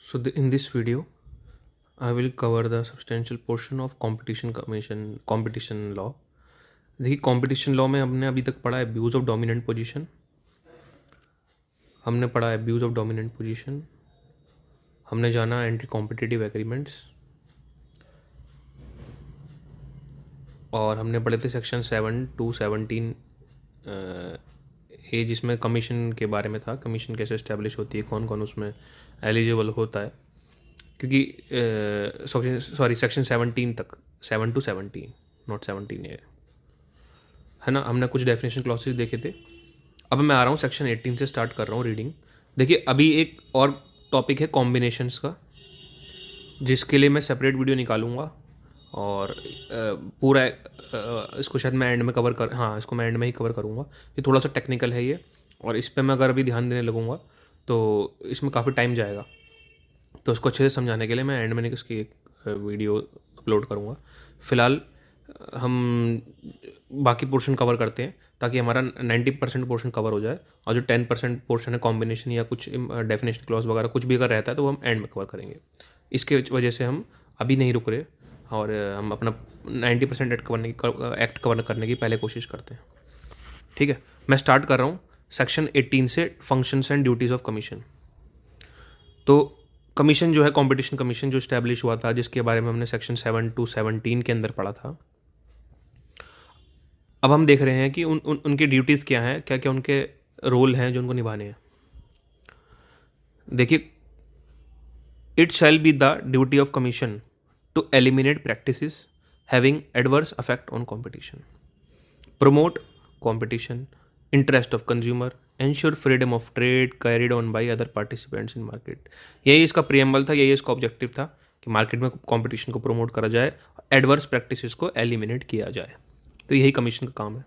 In this video, I will cover the substantial portion of competition law. देखिए competition law में हमने अभी तक पढ़ा है अब्यूज़ ऑफ डोमिनेंट पोजीशन, हमने पढ़ा है अब्यूज़ ऑफ डोमिनेंट पोजीशन, हमने जाना एंटी कॉम्पिटिटिव एग्रीमेंट्स, और हमने पढ़े थे सेक्शन 7 to 17 ए, जिसमें कमीशन के बारे में था। कमीशन कैसे इस्टेब्लिश होती है, कौन कौन उसमें एलिजिबल होता है, क्योंकि सेक्शन 17 तक, 7 to 17, नॉट 17 है ना। हमने कुछ डेफिनेशन क्लॉसेस देखे थे। अब मैं आ रहा हूँ सेक्शन 18 से स्टार्ट कर रहा हूँ रीडिंग। देखिए अभी एक और टॉपिक है कॉम्बिनेशंस का, जिसके लिए मैं सेपरेट वीडियो निकालूंगा और पूरा इसको शायद मैं एंड में इसको मैं एंड में ही कवर करूँगा। ये थोड़ा सा टेक्निकल है ये, और इस पर मैं अगर अभी ध्यान देने लगूँगा तो इसमें काफ़ी टाइम जाएगा। तो उसको अच्छे से समझाने के लिए मैं एंड में इसकी एक वीडियो अपलोड करूँगा। फ़िलहाल हम बाकी पोर्शन कवर करते हैं ताकि हमारा 90% पोर्शन कवर हो जाए, और जो 10% पोर्शन है कॉम्बिनेशन या कुछ डेफिनेशन क्लॉज वगैरह कुछ भी अगर रहता है तो वो हम एंड में कवर करेंगे। इसके वजह से हम अभी नहीं रुक रहे और हम अपना 90% एक्ट कवर करने की पहले कोशिश करते हैं। ठीक है, मैं स्टार्ट कर रहा हूँ सेक्शन 18 से, functions and duties of commission. तो कमीशन जो है, कंपटीशन कमीशन जो इस्टेब्लिश हुआ था, जिसके बारे में हमने सेक्शन 7 to 17 के अंदर पढ़ा था। अब हम देख रहे हैं कि उनकी ड्यूटीज़ क्या हैं, क्या क्या उनके रोल हैं जो उनको निभाने हैं। देखिए, it shall be the duty of commission to eliminate practices having adverse affect on competition, promote competition, interest of consumer, ensure freedom of trade carried on by other participants in market. यही इसका preamble था, यही इसका objective था कि market में competition को promote करा जाए, एडवर्स प्रैक्टिसेस को एलिमिनेट किया जाए। तो यही कमीशन का काम है।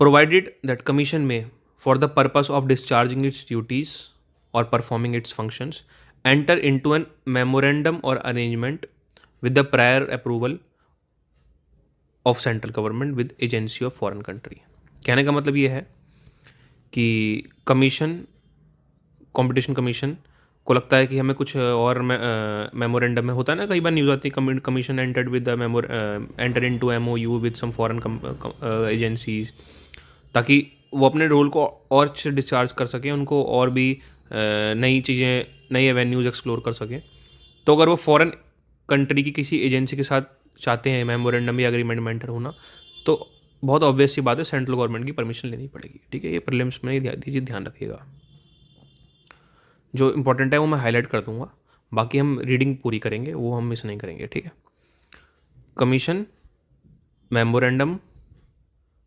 प्रोवाइडेड दैट कमीशन में for the purpose of discharging its duties और performing its functions enter into an memorandum और arrangement with the prior approval of central government with agency of foreign country. कहने का मतलब ये है कि कमीशन, कंपटीशन कमीशन को लगता है कि हमें कुछ और मेमोरेंडम में होता है ना, कई बार न्यूज़ आती है commission entered with the enter into MOU with some foreign agencies, ताकि वो अपने रोल को और अच्छे डिस्चार्ज कर सकें, उनको और भी नई चीज़ें, नई एवेन्यूज़ एक्सप्लोर कर सकें। तो अगर वो फॉरेन कंट्री की किसी एजेंसी के साथ चाहते हैं मेमोरेंडम या एग्रीमेंट में एंटर होना, तो बहुत ऑब्वियस सी बात है, सेंट्रल गवर्नमेंट की परमिशन लेनी पड़ेगी। ठीक है, ये प्रीलिम्स में दीजिए, ध्यान रखिएगा। जो इंपॉर्टेंट है वो मैं हाईलाइट कर दूंगा, बाकी हम रीडिंग पूरी करेंगे, वो हम मिस नहीं करेंगे। ठीक है, commission, memorandum,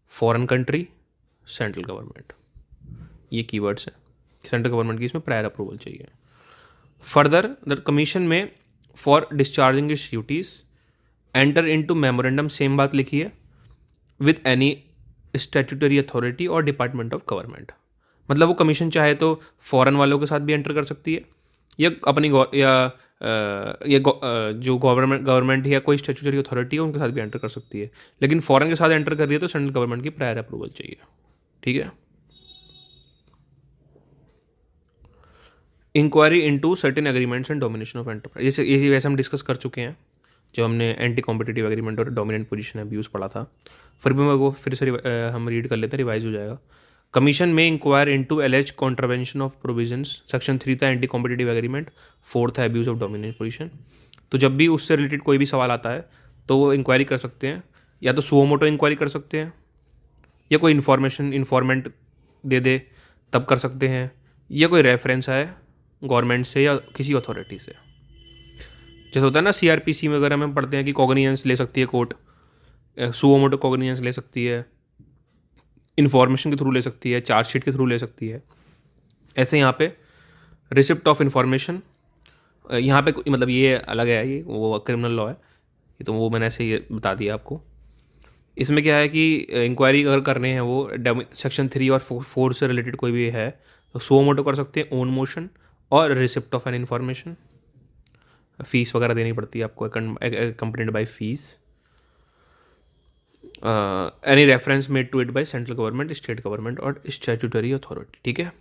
foreign country, central government, ये कीवर्ड्स हैं। सेंट्रल गवर्नमेंट की इसमें प्रायर अप्रूवल चाहिए। फर्दर द कमीशन में for discharging its duties enter into memorandum, same बात लिखी है, विद एनी स्टैट्यूटरी अथॉरिटी और डिपार्टमेंट ऑफ गवर्नमेंट। मतलब वो कमीशन चाहे तो फॉरेन वालों के साथ भी एंटर कर सकती है, या अपनी जो गवर्नमेंट या कोई स्टैट्यूटरी अथॉरिटी है उनके साथ भी एंटर कर सकती है। लेकिन फॉरेन के साथ एंटर कर रही है तो सेंट्रल गवर्नमेंट की प्रायर अप्रूवल चाहिए। ठीक है, inquiry into certain agreements and domination of enterprise, ये वैसे हम डिस्कस कर चुके हैं जब हमने एंटी कॉम्पिटिटिव एग्रीमेंट और डोमिनेंट पोजीशन अब्यूज़ पढ़ा था। फिर भी मैं वो फिर से हम रीड कर लेते हैं, रिवाइज हो जाएगा। कमीशन में inquire into allege contravention of provisions, section 3 था एंटी कॉम्पिटिटिव एग्रीमेंट, 4 था अब्यूज़ ऑफ डोमिनेंट पोजीशन। तो जब भी उससे रिलेटेड कोई भी सवाल आता है तो वो इंक्वायरी कर सकते हैं, या तो सुओ मोटो इंक्वायरी कर सकते हैं, या कोई इन्फॉर्मेंट दे दे तब कर सकते हैं, या कोई रेफरेंस है गवर्नमेंट से या किसी अथॉरिटी से। जैसे होता है ना CRPC में वगैरह में पढ़ते हैं कि कॉग्निजेंस ले सकती है कोर्ट, सुओ मोटो कॉग्निजेंस ले सकती है, इन्फॉर्मेशन के थ्रू ले सकती है, चार्जशीट के थ्रू ले सकती है। ऐसे यहाँ पे रिसिप्ट ऑफ इन्फॉर्मेशन, यहाँ पे मतलब ये अलग है, ये वो क्रिमिनल लॉ है, ये तो वो मैंने ऐसे ये बता दिया आपको। इसमें क्या है कि इंक्वायरी अगर करने हैं वो सेक्शन 3 और 4 से रिलेटेड कोई भी है तो सुओ मोटो कर सकते हैं, ओन मोशन, और receipt of an information. Fees वगैरह देनी पड़ती है आपको, accompanied by fees. Any reference made to it by central government, state government और स्टैट्यूटरी अथॉरिटी। ठीक है,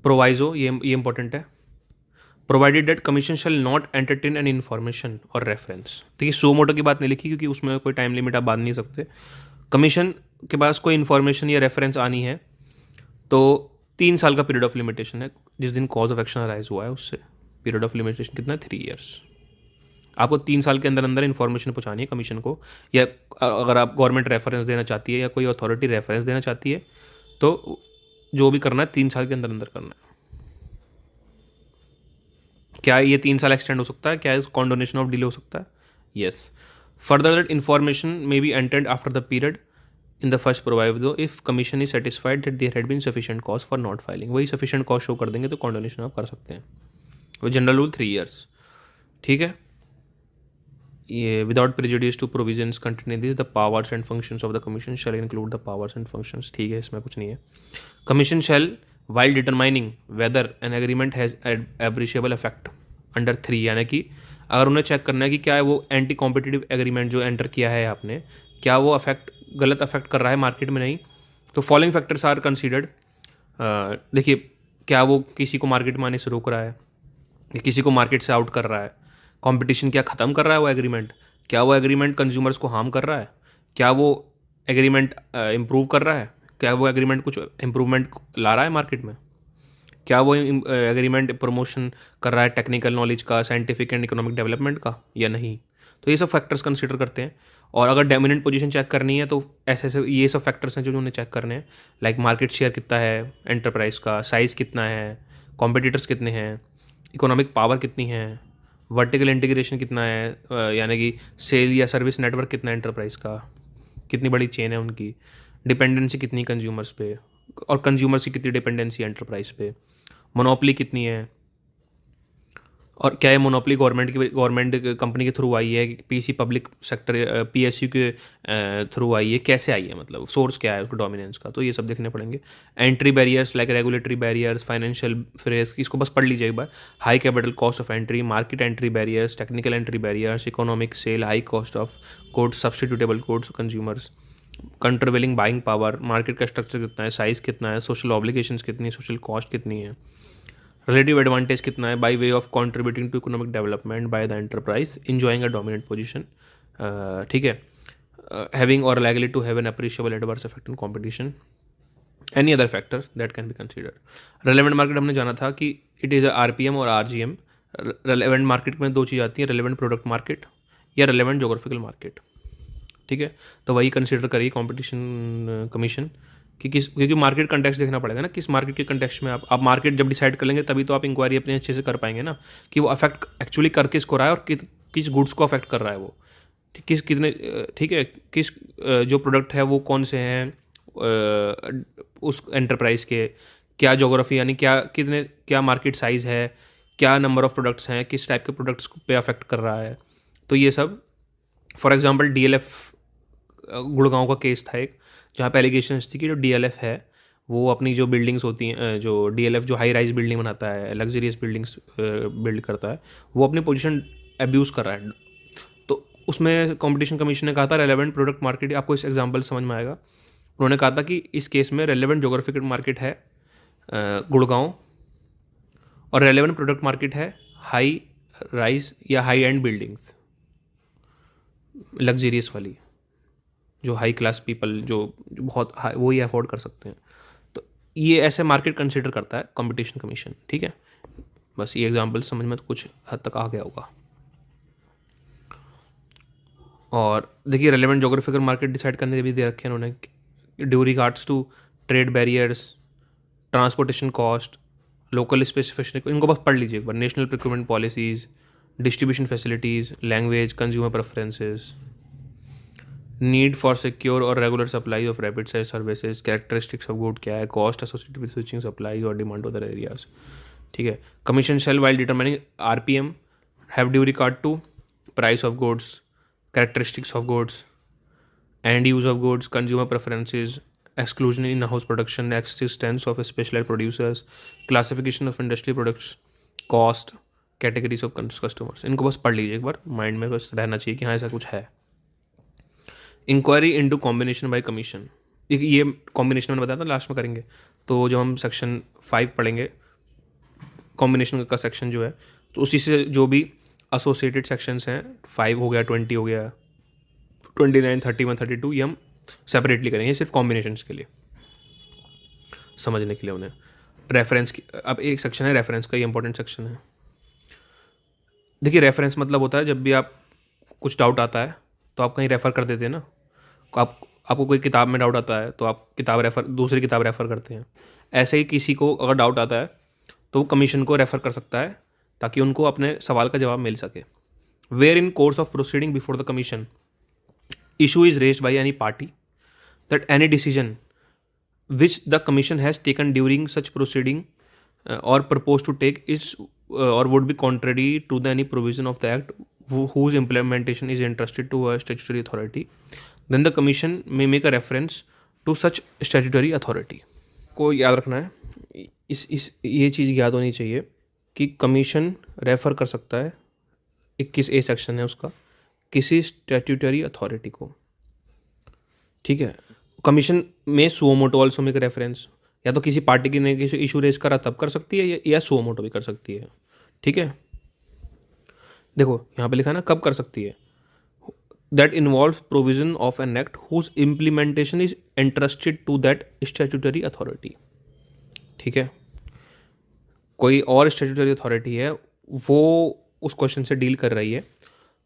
प्रोवाइजो, ये इंपॉर्टेंट है, provided that commission shall not entertain an information और रेफरेंस। देखिए सो मोटो की बात नहीं लिखी क्योंकि उसमें कोई टाइम लिमिट आप बांध नहीं सकते। कमीशन के पास कोई इन्फॉर्मेशन या रेफरेंस आनी है तो 3 साल का पीरियड ऑफ लिमिटेशन है, जिस दिन कॉज ऑफ एक्शन अराइज हुआ है उससे। पीरियड ऑफ लिमिटेशन कितना है? 3 ईयर्स। आपको 3 साल के अंदर अंदर इन्फॉर्मेशन पहुंचानी है कमीशन को, या अगर आप गवर्नमेंट रेफरेंस देना चाहती है या कोई अथॉरिटी रेफरेंस देना चाहती है तो जो भी करना है 3 साल के अंदर अंदर करना है। क्या ये 3 साल एक्सटेंड हो सकता है? क्या कॉन्डोनेशन ऑफ डिले हो सकता है? Yes. Further that information may be entered after the period in the first proviso if commission is satisfied that there had been sufficient cause for not filing. वही सफिशिएंट कॉज शो कर देंगे तो कॉन्डोनेशन आप कर सकते हैं। वो जनरल रूल 3 ईयर्स। ठीक है, ये without prejudice to provisions contain this the powers and functions of the commission shall include the powers and functions. ठीक है, इसमें कुछ नहीं है। Commission shall while determining whether an agreement has appreciable effect under 3, यानी कि अगर उन्हें चेक करना है कि क्या है वो एंटी कॉम्पिटिटिव एग्रीमेंट जो एंटर किया है आपने, क्या वो अफेक्ट गलत अफेक्ट कर रहा है मार्केट में, नहीं तो फॉलोइंग फैक्टर्स आर कंसीडर्ड। देखिए, क्या वो किसी को मार्केट में आने से रोक रहा है, या किसी को मार्केट से आउट कर रहा है, कंपटीशन क्या ख़त्म कर रहा है वो एग्रीमेंट, क्या वो एग्रीमेंट कंज्यूमर्स को हार्म कर रहा है, क्या वो एग्रीमेंट इम्प्रूव कर रहा है, क्या वो एग्रीमेंट कुछ इम्प्रूवमेंट ला रहा है मार्केट में, क्या वो एग्रीमेंट प्रमोशन कर रहा है टेक्निकल नॉलेज का, साइंटिफिक एंड इकोनॉमिक डेवलपमेंट का, या नहीं। तो ये सब फैक्टर्स कंसीडर करते हैं। और अगर डोमिनेंट पोजीशन चेक करनी है तो ऐसे ऐसे ये सब फैक्टर्स हैं जो उन्हें चेक करने हैं, लाइक मार्केट शेयर कितना है एंटरप्राइज का, साइज़ कितना है, कॉम्पिटिटर्स कितने हैं, इकोनॉमिक पावर कितनी है, वर्टिकल इंटीग्रेशन कितना है, यानी कि सेल या सर्विस नेटवर्क कितना है एंटरप्राइज का, कितनी बड़ी चेन है उनकी, डिपेंडेंसी कितनी कंज्यूमर्स पे, और कंज्यूमर्स की कितनी डिपेंडेंसी एंटरप्राइज पे, मोनोपली कितनी है, और क्या ये मोनोपली गवर्नमेंट कंपनी के थ्रू आई है, पीसी पब्लिक सेक्टर पीएसयू के थ्रू आई है, कैसे आई है, मतलब सोर्स क्या है उसको डोमिनेंस का। तो ये सब देखने पड़ेंगे। Entry barriers like regulatory barriers, financial phrase, इसको बस पढ़ लीजिए एक बार। High capital cost of entry, market entry barriers, technical entry barriers, economic sale, high cost of goods, substitutable goods consumers, countervailing buying power, market का structure कितना है, size कितना है, सोशल ऑब्लिगेशंस कितनी है, सोशल कॉस्ट कितनी है, रिलेटिव एडवांटेज कितना है by way of contributing to economic development by the enterprise enjoying a dominant position. ठीक है, हैविंग और likely to have an appreciable adverse effect on competition, any other factor that can be considered. Relevant market हमने जाना था कि it is RPM और RGM. Relevant market में 2 चीज़ आती हैं, रेलेवेंट प्रोडक्ट मार्केट या रेलेवेंट जोग्राफिकल मार्केट। ठीक है, तो वही कंसीडर करिए कंपटीशन कमीशन कि क्योंकि मार्केट कंटेक्स्ट देखना पड़ेगा ना, किस मार्केट के कंटेक्स्ट में आप मार्केट जब डिसाइड कर लेंगे तभी तो आप इंक्वायरी अपने अच्छे से कर पाएंगे ना, कि वो अफेक्ट एक्चुअली कर किसको रहा है और किस गुड्स को अफेक्ट कर रहा है वो, किस कितने, ठीक है, किस जो प्रोडक्ट है वो कौन से हैं उस एंटरप्राइज के, क्या जोग्राफी यानी क्या मार्केट साइज़ है, क्या नंबर ऑफ प्रोडक्ट्स हैं, किस टाइप के प्रोडक्ट्स पे अफेक्ट कर रहा है। तो ये सब, फॉर एग्जांपल डीएलएफ गुड़गांव का केस था एक, जहाँ पे एलिगेशंस थी कि जो डीएलएफ है वो अपनी जो बिल्डिंग्स होती हैं, जो डीएलएफ जो हाई राइज बिल्डिंग बनाता है, लग्जरियस बिल्डिंग्स बिल्ड करता है, वो अपनी पोजीशन एब्यूज़ कर रहा है। तो उसमें कंपटीशन कमीशन ने कहा था रेलेवेंट प्रोडक्ट मार्केट, आपको इस एग्जांपल समझ में आएगा। उन्होंने कहा था कि इस केस में रेलेवेंट जोग्राफिकल मार्केट है गुड़गांव, और रेलेवेंट प्रोडक्ट मार्केट है हाई राइज या हाई एंड बिल्डिंग्स, लग्जरियस वाली, जो हाई क्लास पीपल जो बहुत वो ही अफोर्ड कर सकते हैं। तो ये ऐसे मार्केट कंसिडर करता है कंपटीशन कमीशन। ठीक है, बस ये एग्जांपल समझ में तो कुछ हद तक आ गया होगा। और देखिए रेलेवेंट जोग्राफिकल मार्केट डिसाइड करने के भी दे रखे हैं उन्होंने, due regards to trade barriers, transportation cost, local specification, इनको बस पढ़ लीजिए एक बार। National procurement policies, distribution facilities, language, consumer preferences, need for secure और regular supply of rapid size services, characteristics of good क्या है, cost associated with switching supply और डिमांड अदर एरियाज। ठीक है, commission shall while determining RPM have due regard to price of goods, characteristics of goods, and use of goods, consumer preferences, exclusion in house production, existence of specialized producers, classification of industry products, cost, categories of customers। इनको बस पढ़ लीजिए एक बार, mind में बस रहना चाहिए कि हाँ ऐसा कुछ है। Inquiry into combination by commission, ये कॉम्बिनेशन मैंने बताया था लास्ट में करेंगे। तो जब हम सेक्शन 5 पढ़ेंगे कॉम्बिनेशन का सेक्शन जो है, तो उसी से जो भी एसोसिएटेड सेक्शंस हैं 5 हो गया, 20 हो गया, 29, 31, 32, ये हम सेपरेटली करेंगे सिर्फ कॉम्बिनेशंस के लिए समझने के लिए उन्हें। रेफरेंस की अब एक सेक्शन है रेफरेंस का, ये इंपॉर्टेंट सेक्शन है। देखिए रेफरेंस मतलब होता है जब भी आप कुछ डाउट आता है तो आप कहीं रेफ़र कर देते हैं ना, आपको कोई किताब में डाउट आता है तो आप दूसरी किताब रेफ़र करते हैं। ऐसे ही किसी को अगर डाउट आता है तो वो कमीशन को रेफ़र कर सकता है ताकि उनको अपने सवाल का जवाब मिल सके। Where in course of proceeding before the commission issue is raised by any party that any decision which the commission has taken during such proceeding or proposed to take is or would be contrary to any provision of the act whose implementation is entrusted to a statutory authority, then the commission may make a reference to such statutory authority। को याद रखना है, इस ये चीज़ याद होनी चाहिए कि कमीशन रेफ़र कर सकता है, 21A सेक्शन है उसका, किसी स्टैट्यूटरी अथॉरिटी को, ठीक है। कमीशन में suo motu also make reference, या तो किसी पार्टी ने किसी इशू रेज करा तब कर सकती है, या सुओ मोटो भी कर सकती है, ठीक है। देखो यहाँ पे लिखा है ना कब कर सकती है, that involve provision of an act whose implementation is entrusted to that statutory authority, ठीक है। कोई और स्टैट्यूटरी अथॉरिटी है वो उस क्वेश्चन से डील कर रही है,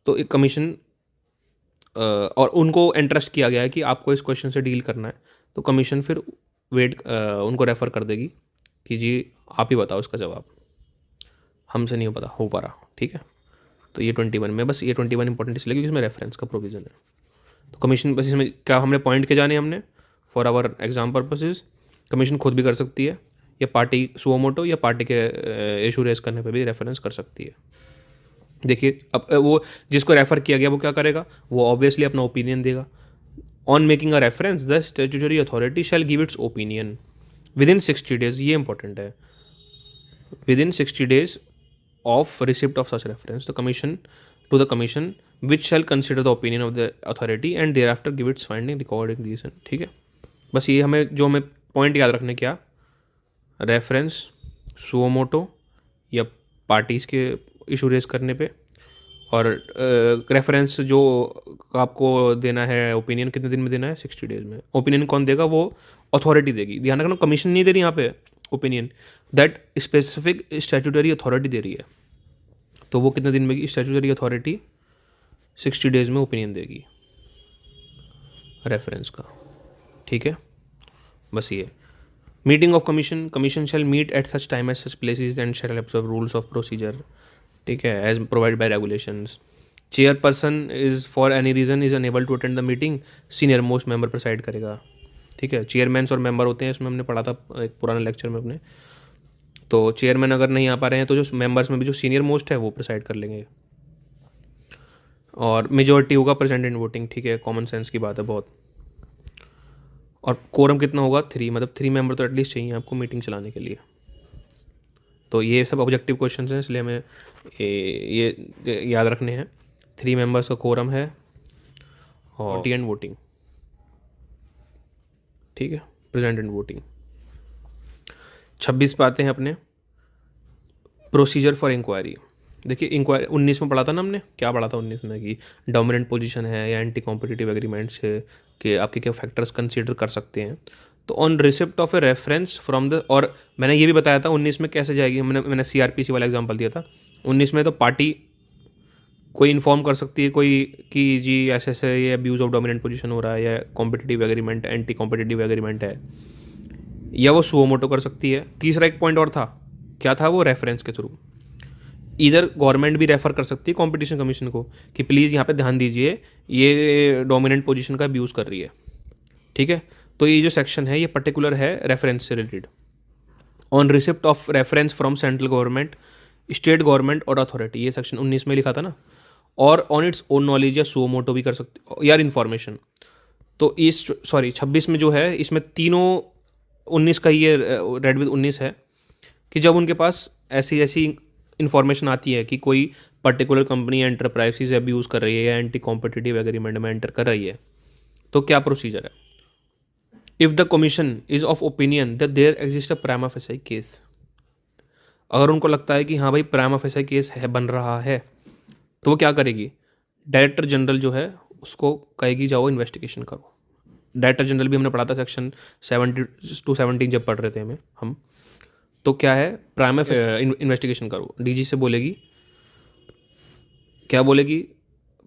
तो एक कमीशन और उनको इंटरेस्ट किया गया है कि आपको इस क्वेश्चन से डील करना है, तो कमीशन फिर उनको रेफ़र कर देगी कि जी आप ही बताओ इसका जवाब, हमसे नहीं हो पा रहा, ठीक है। तो ये 21 में, बस ये 21 इंपॉर्टेंट इसलिए क्योंकि इसमें रेफरेंस का प्रोविज़न है। तो कमीशन बस इसमें क्या हमने पॉइंट के जाने हमने for our exam purposes, commission खुद भी कर सकती है, या पार्टी सुओ मोटो या पार्टी के इशू रेज करने पर भी रेफरेंस कर सकती है। देखिए अब वो जिसको रेफ़र किया गया वो क्या करेगा, वो ऑब्वियसली अपना ओपिनियन देगा। On making a reference the statutory authority shall give its opinion within 60 days, ये इंपॉर्टेंट है, within 60 days of receipt of such reference the commission to the commission which shall consider the opinion of the authority and thereafter give its finding recording reason, ठीक है। बस ये हमें point याद रखने, क्या reference suo motu या parties के इशू रेज करने पे, और रेफरेंस जो आपको देना है ओपिनियन कितने दिन में देना है, 60 डेज में। ओपिनियन कौन देगा, वो अथॉरिटी देगी, ध्यान रखना कमीशन नहीं दे रही यहाँ पे opinion, that specific statutory authority दे रही है, तो वो कितने दिन में स्टैट्यूटरी अथॉरिटी 60 डेज में ओपिनियन देगी रेफरेंस का, ठीक है। बस ये meeting of commission shall meet at such time at such places and shall observe rules of procedure, ठीक है, as provide by regulations. Chairperson is for any reason is unable to attend the meeting, senior most member preside करेगा, ठीक है। Chairman और member होते हैं, इसमें हमने पढ़ा था एक पुराने लेक्चर में अपने, तो चेयरमैन अगर नहीं आ पा रहे हैं तो जो मेंबर्स में भी जो सीनियर मोस्ट है वो प्रिसाइड कर लेंगे, और मेजॉरिटी होगा प्रेजेंट इन वोटिंग, ठीक है, कॉमन सेंस की बात है बहुत। और कोरम कितना होगा, 3, मतलब 3 मेंबर तो एटलीस्ट चाहिए आपको मीटिंग चलाने के लिए। तो ये सब ऑब्जेक्टिव क्वेश्चंस हैं, इसलिए हमें ये याद रखने हैं। 3 मेंबर्स का कोरम है और एंड वोटिंग, ठीक है, प्रेजेंट एंड वोटिंग। 26 पे आते हैं अपने प्रोसीजर फॉर इंक्वायरी। देखिए इंक्वायरी 19 में पढ़ा था ना हमने, क्या पढ़ा था 19 में कि डोमिनेंट पोजीशन है या एंटी कॉम्पिटिटिव एग्रीमेंट्स है कि आपके क्या फैक्टर्स कंसीडर कर सकते हैं। तो on receipt of a reference from the, और मैंने ये भी बताया था 19 में कैसे जाएगी, मैंने CRPC वाला एग्जांपल दिया था। 19 में तो पार्टी कोई इन्फॉर्म कर सकती है कोई कि जी ऐसे ऐसे ये अब्यूज़ ऑफ डोमिनेंट पोजीशन हो रहा है, या competitive agreement anti competitive agreement है, या वो सुओ मोटो कर सकती है। तीसरा एक पॉइंट और था, क्या था वो, रेफरेंस के थ्रू इधर गवर्नमेंट भी रेफ़र कर सकती है कंपटीशन कमीशन को कि प्लीज़ यहाँ पे ध्यान दीजिए ये डोमिनेंट पोजीशन का अब्यूज़ कर रही है, ठीक है। तो ये जो सेक्शन है ये पर्टिकुलर है रेफरेंस से related. On receipt of reference from central government, state government और अथॉरिटी, ये सेक्शन 19 में लिखा था ना। और ऑन इट्स ओन नॉलेज या सो मोटो भी कर सकते यार इन्फॉर्मेशन। तो 26 में जो है इसमें तीनों 19 का ये रेड विद 19 है कि जब उनके पास ऐसी ऐसी इन्फॉर्मेशन आती है कि कोई पर्टिकुलर कंपनी एंटरप्राइजेज अब्यूज़ कर रही है या एंटी कॉम्पिटिटिव एग्रीमेंट में एंटर कर रही है, तो क्या प्रोसीजर है। If the commission is of opinion that there exist a prima facie case, अगर उनको लगता है कि हाँ भाई प्राइमा फेसी केस है, बन रहा है, तो वो क्या करेगी, डायरेक्टर जनरल जो है उसको कहेगी जाओ इन्वेस्टिगेशन करो। डायरेक्टर जनरल भी हमने पढ़ा था सेक्शन 70 to 17 जब पढ़ रहे थे हम। तो क्या है, प्राइमा इन्वेस्टिगेशन करो, डीजी से बोलेगी, क्या बोलेगी,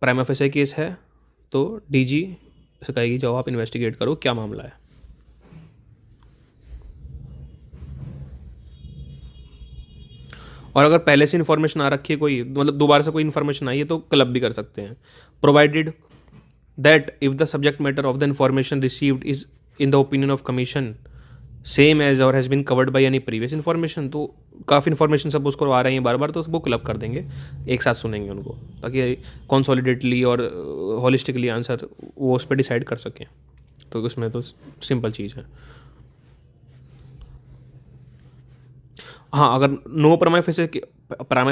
प्राइमा फेसी केस है, तो डीजी से कहेगी जाओ आप इन्वेस्टिगेट करो क्या मामला है। और अगर पहले से इन्फॉर्मेशन आ रखी है कोई, मतलब दोबारा से कोई इन्फॉर्मेशन आई है, तो क्लब भी कर सकते हैं। Provided that if the subject matter of the information received is in the opinion of commission same as और has been covered by any previous information. तो काफ़ी इन्फॉर्मेशन सब उसको आ रही हैं बार बार, तो वो क्लब कर देंगे, एक साथ सुनेंगे उनको, ताकि कॉन्सोलिडेटली और होलिस्टिकली आंसर वो उस पर डिसाइड कर सकें। तो उसमें तो सिंपल चीज़ है। हाँ, अगर नो प्राइमा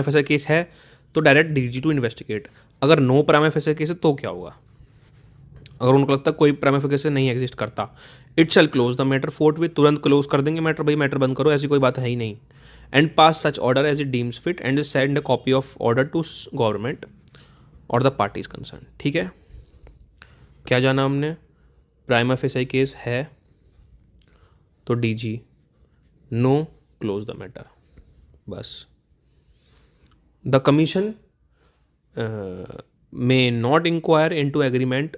फेसी केस है तो डायरेक्ट डीजी टू इन्वेस्टिगेट। अगर नो प्राइमा फेसी केस है तो क्या होगा, अगर उनको लगता है कोई प्राइमा फेसी केस नहीं एग्जिस्ट करता, it shall close the matter fort with, तुरंत क्लोज कर देंगे मैटर, भाई मैटर बंद करो, ऐसी कोई बात है ही नहीं। And pass such order as it deems fit and send a copy of order to government और द पार्टीज कंसर्न। ठीक है, क्या जाना हमने, प्राइमा फेसी केस है तो DG, no close the matter, बस। The commission may not inquire into agreement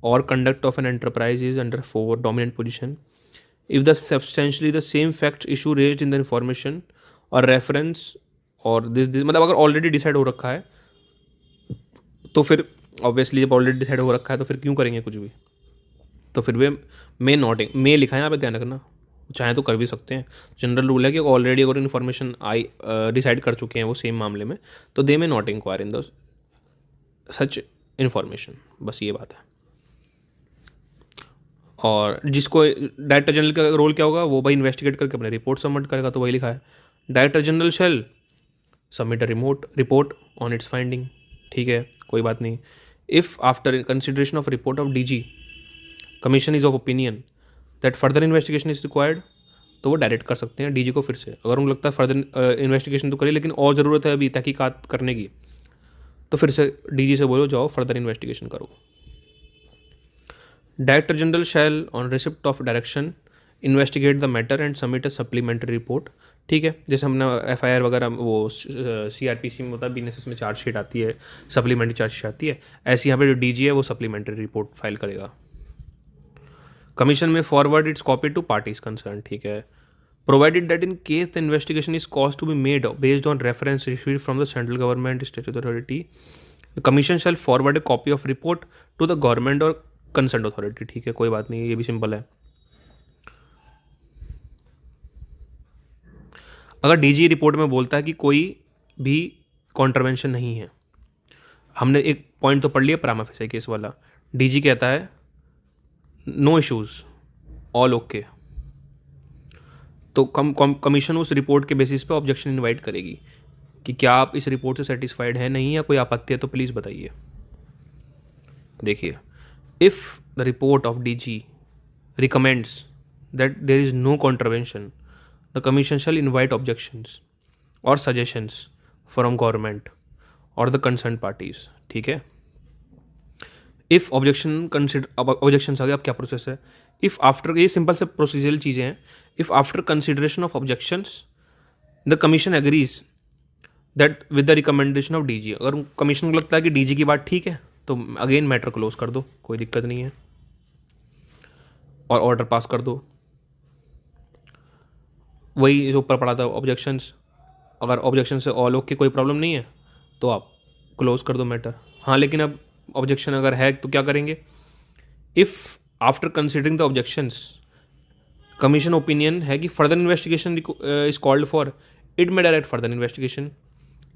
or conduct of an enterprise is under 4 dominant position if the substantially the same facts issue raised in the information or reference और this मतलब अगर already decide हो रखा है तो फिर obviously जब already decide हो रखा है तो फिर क्यों करेंगे कुछ भी। तो फिर वे मे नॉट मे लिखा है यहाँ पे, ध्यान रखना, चाहे तो कर भी सकते हैं। जनरल रूल है कि ऑलरेडी अगर इन्फॉर्मेशन आई डिसाइड कर चुके हैं वो सेम मामले में, तो they may not inquire in the such information, बस ये बात है। और जिसको डायरेक्टर जनरल का रोल क्या होगा, वो भाई इन्वेस्टिगेट करके अपने रिपोर्ट सबमिट करेगा, तो वही लिखा है, director general shall submit a report on its finding. ठीक है, कोई बात नहीं। If after consideration of report of DG commission is of opinion that further investigation is required, तो वो डायरेक्ट कर सकते हैं डीजी को फिर से। अगर उनको लगता है फर्दर इन्वेस्टिगेशन तो करिए लेकिन और ज़रूरत है अभी तहकीकात करने की, तो फिर से डीजी से बोलो जाओ फर्दर इन्वेस्टिगेशन करो। Director general shell on receipt of direction investigate the matter and submit a supplementary report. ठीक है, जैसे हमने एफआईआर वगैरह वो सीआरपीसी में होता है, बीएनएसएस में चार्जशीट आती है, सप्लीमेंट्री चार्जशीट आती है, ऐसे यहाँ पे जो डीजी है वो सप्लीमेंट्री रिपोर्ट फाइल करेगा। कमीशन में forward its copy to parties concern. ठीक है, provided that in case the investigation is caused to be made based on reference received from the central government state authority, the commission shall forward a copy of report to the government or concerned authority। ठीक है, कोई बात नहीं, ये भी simple है। अगर DG report में बोलता है कि कोई भी कॉन्ट्रवेंशन नहीं है, हमने एक पॉइंट तो पढ़ लिया प्राइमा फेसी केस वाला, डीजी कहता है नो इश्यूज ऑल ओके, तो कमीशन उस रिपोर्ट के बेसिस पे ऑब्जेक्शन इनवाइट करेगी कि क्या आप इस रिपोर्ट से सेटिस्फाइड हैं, नहीं, या कोई आपत्ति है तो प्लीज़ बताइए। देखिए, if the report of DG recommends that there is no contravention, the commission shall invite objections और सजेशंस फ्रॉम गवर्नमेंट और द कंसर्न पार्टीज। ठीक है, इफ़ ऑब्जेक्शन आ गया, अब क्या प्रोसेस है, इफ़ आफ्टर, ये सिंपल से प्रोसीजरल चीज़ें हैं, if after consideration of objections the commission agrees that with the recommendation of DG, अगर कमीशन को लगता है कि डीजी की बात ठीक है तो अगेन मैटर क्लोज कर दो, कोई दिक्कत नहीं है, और ऑर्डर पास कर दो। वही जो ऊपर पड़ा था ऑब्जेक्शंस, अगर ऑब्जेक्शन से ऑल ओके कोई प्रॉब्लम नहीं है तो आप क्लोज कर दो मैटर। हाँ, लेकिन अब ऑब्जेक्शन अगर है तो क्या करेंगे, if after considering the objections commission opinion है कि further investigation is called for, it may direct further investigation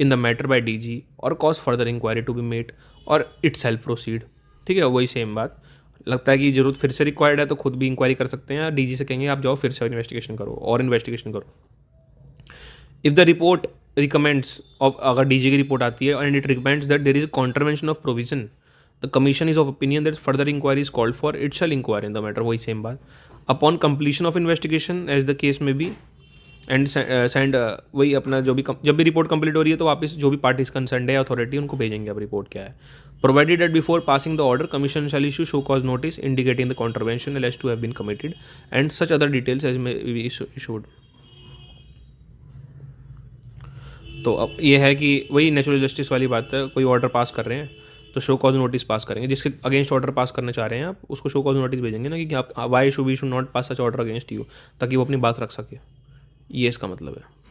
in the matter by DG और cause further inquiry to be made और इट सेल्फ प्रोसीड। ठीक है, वही same बात, लगता है कि जरूरत फिर से रिक्वायर्ड है तो खुद भी इंक्वायरी कर सकते हैं, डीजी से कहेंगे आप जाओ फिर से इन्वेस्टिगेशन करो और इन्वेस्टिगेशन करो। इफ़ द रिपोर्ट रिकमेंड्स, अगर डीजी की रिपोर्ट आती है and it recommends that there is a contravention of provision, the commission is of opinion that further inquiry is called for, it shall inquire in the matter, वही same बात। Upon completion of investigation as the case may be, and send वही अपना जो भी जब भी report complete हो रही है तो वापस जो भी पार्टीज कंसर्न्ड है अथॉरिटी उनको भेजेंगे अब रिपोर्ट क्या है. Provided that before passing the order commission shall issue show cause notice indicating the contravention as to have been committed and such other details as may be issued. तो अब ये है कि वही नेचुरल जस्टिस वाली बात है. कोई ऑर्डर पास कर रहे हैं तो शो कॉज नोटिस पास करेंगे. जिसके अगेंस्ट ऑर्डर पास करना चाह रहे हैं आप उसको शो कॉज नोटिस भेजेंगे ना कि आप why show we should not pass such order against you, ताकि वो अपनी बात रख सके. ये इसका मतलब है.